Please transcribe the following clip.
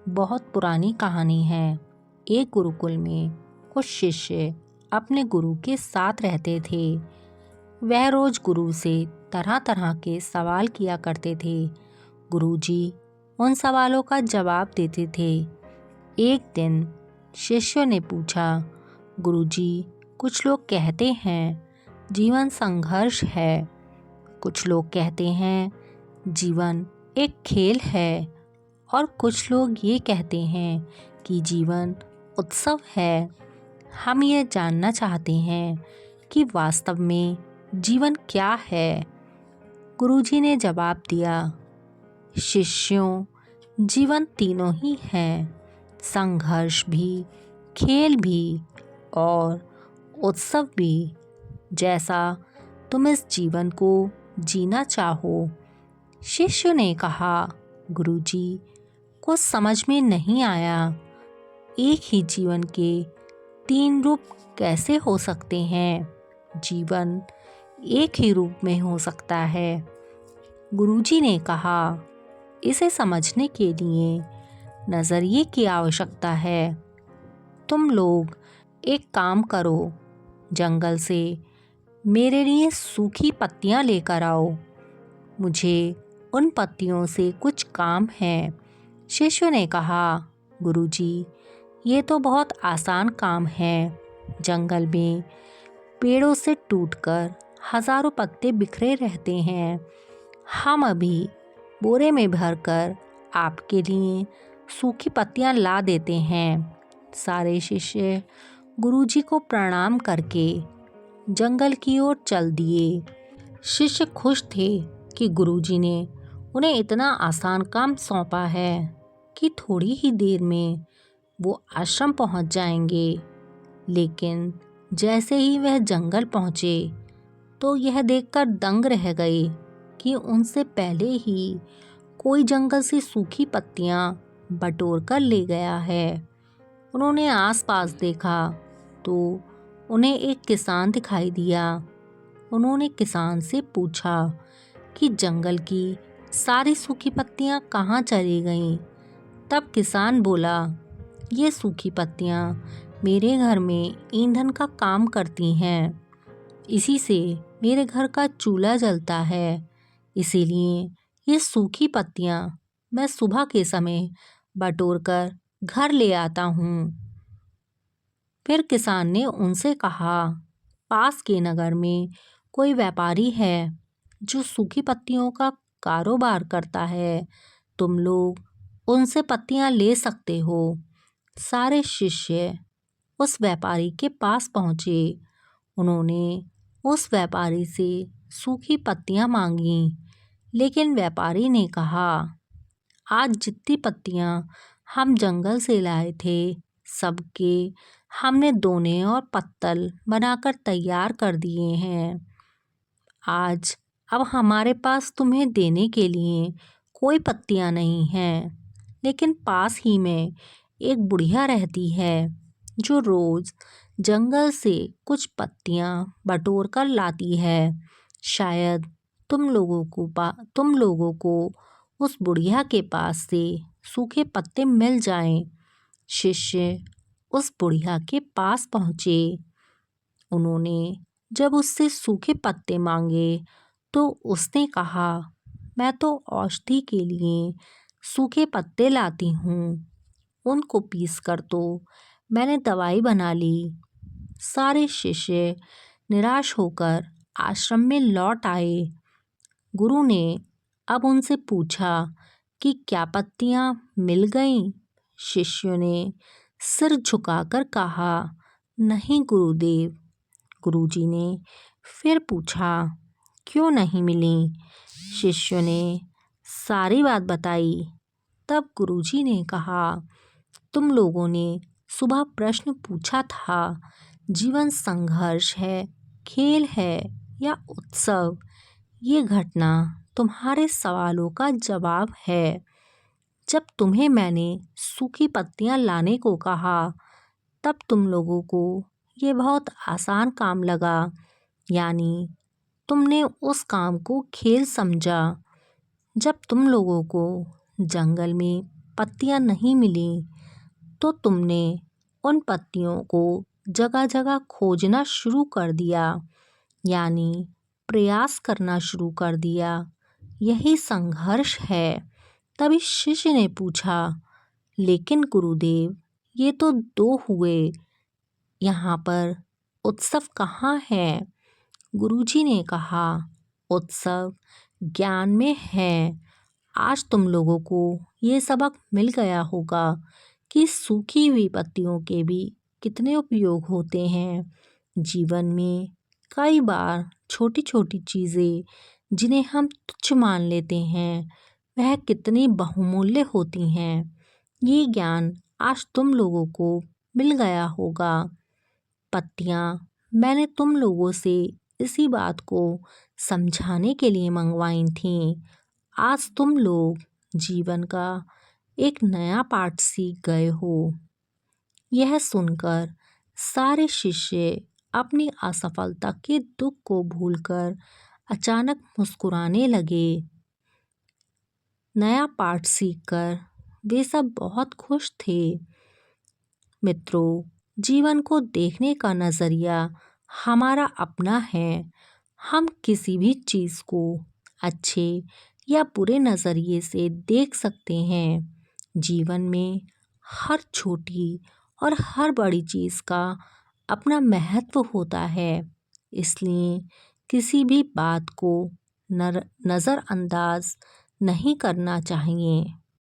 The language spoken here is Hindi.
बहुत पुरानी कहानी है। एक गुरुकुल में कुछ शिष्य अपने गुरु के साथ रहते थे। वह रोज गुरु से तरह तरह के सवाल किया करते थे। गुरुजी उन सवालों का जवाब देते थे। एक दिन शिष्यों ने पूछा, गुरुजी, कुछ लोग कहते हैं जीवन संघर्ष है, कुछ लोग कहते हैं जीवन एक खेल है, और कुछ लोग ये कहते हैं कि जीवन उत्सव है। हम ये जानना चाहते हैं कि वास्तव में जीवन क्या है। गुरुजी ने जवाब दिया, शिष्यों, जीवन तीनों ही हैं, संघर्ष भी, खेल भी और उत्सव भी। जैसा तुम इस जीवन को जीना चाहो। शिष्य ने कहा, गुरुजी, कुछ समझ में नहीं आया। एक ही जीवन के तीन रूप कैसे हो सकते हैं? जीवन एक ही रूप में हो सकता है। गुरुजी ने कहा, इसे समझने के लिए नज़रिए की आवश्यकता है। तुम लोग एक काम करो, जंगल से मेरे लिए सूखी पत्तियां लेकर आओ। मुझे उन पत्तियों से कुछ काम है। शिष्य ने कहा, गुरुजी, ये तो बहुत आसान काम है। जंगल में पेड़ों से टूटकर हजारों पत्ते बिखरे रहते हैं। हम अभी बोरे में भरकर आपके लिए सूखी पत्तियां ला देते हैं। सारे शिष्य गुरुजी को प्रणाम करके जंगल की ओर चल दिए। शिष्य खुश थे कि गुरुजी ने उन्हें इतना आसान काम सौंपा है कि थोड़ी ही देर में वो आश्रम पहुंच जाएंगे। लेकिन जैसे ही वह जंगल पहुंचे तो यह देखकर दंग रह गए कि उनसे पहले ही कोई जंगल से सूखी पत्तियां बटोर कर ले गया है। उन्होंने आसपास देखा तो उन्हें एक किसान दिखाई दिया। उन्होंने किसान से पूछा कि जंगल की सारी सूखी पत्तियां कहाँ चली गईं? तब किसान बोला, ये सूखी पत्तियां मेरे घर में ईंधन का काम करती हैं। इसी से मेरे घर का चूल्हा जलता है। इसीलिए ये सूखी पत्तियां मैं सुबह के समय बटोर कर घर ले आता हूँ। फिर किसान ने उनसे कहा, पास के नगर में कोई व्यापारी है जो सूखी पत्तियों का कारोबार करता है। तुम लोग उनसे पत्तियां ले सकते हो। सारे शिष्य उस व्यापारी के पास पहुँचे। उन्होंने उस व्यापारी से सूखी पत्तियां मांगी, लेकिन व्यापारी ने कहा, आज जितनी पत्तियां हम जंगल से लाए थे सबके हमने दोने और पत्तल बनाकर तैयार कर दिए हैं। आज अब हमारे पास तुम्हें देने के लिए कोई पत्तियां नहीं हैं। लेकिन पास ही में एक बुढ़िया रहती है जो रोज जंगल से कुछ पत्तियां बटोर कर लाती है। शायद तुम लोगों को उस बुढ़िया के पास से सूखे पत्ते मिल जाएं। शिष्य उस बुढ़िया के पास पहुँचे। उन्होंने जब उससे सूखे पत्ते मांगे तो उसने कहा, मैं तो औषधि के लिए सूखे पत्ते लाती हूँ। उनको पीस कर तो मैंने दवाई बना ली। सारे शिष्य निराश होकर आश्रम में लौट आए। गुरु ने अब उनसे पूछा कि क्या पत्तियां मिल गईं? शिष्यों ने सिर झुकाकर कहा, नहीं गुरुदेव। गुरुजी ने फिर पूछा, क्यों नहीं मिली? शिष्यों ने सारी बात बताई। तब गुरुजी ने कहा, तुम लोगों ने सुबह प्रश्न पूछा था, जीवन संघर्ष है, खेल है या उत्सव? ये घटना तुम्हारे सवालों का जवाब है। जब तुम्हें मैंने सूखी पत्तियां लाने को कहा तब तुम लोगों को ये बहुत आसान काम लगा, यानी तुमने उस काम को खेल समझा। जब तुम लोगों को जंगल में पत्तियां नहीं मिली तो तुमने उन पत्तियों को जगह जगह खोजना शुरू कर दिया, यानी प्रयास करना शुरू कर दिया। यही संघर्ष है। तभी शिष्य ने पूछा, लेकिन गुरुदेव, ये तो 2 हुए, यहाँ पर उत्सव कहाँ है? गुरुजी ने कहा, उत्सव ज्ञान में है। आज तुम लोगों को ये सबक मिल गया होगा कि सूखी हुई पत्तियों के भी कितने उपयोग होते हैं। जीवन में कई बार छोटी छोटी चीज़ें जिन्हें हम तुच्छ मान लेते हैं, वह कितनी बहुमूल्य होती हैं। ये ज्ञान आज तुम लोगों को मिल गया होगा। पत्तियाँ मैंने तुम लोगों से इसी बात को समझाने के लिए मंगवाई थीं। आज तुम लोग जीवन का एक नया पाठ सीख गए हो। यह सुनकर सारे शिष्य अपनी असफलता के दुख को भूलकर अचानक मुस्कुराने लगे। नया पाठ सीखकर वे सब बहुत खुश थे। मित्रों, जीवन को देखने का नज़रिया हमारा अपना है। हम किसी भी चीज़ को अच्छे या बुरे नज़रिए से देख सकते हैं। जीवन में हर छोटी और हर बड़ी चीज़ का अपना महत्व होता है। इसलिए किसी भी बात को नज़रअंदाज नहीं करना चाहिए।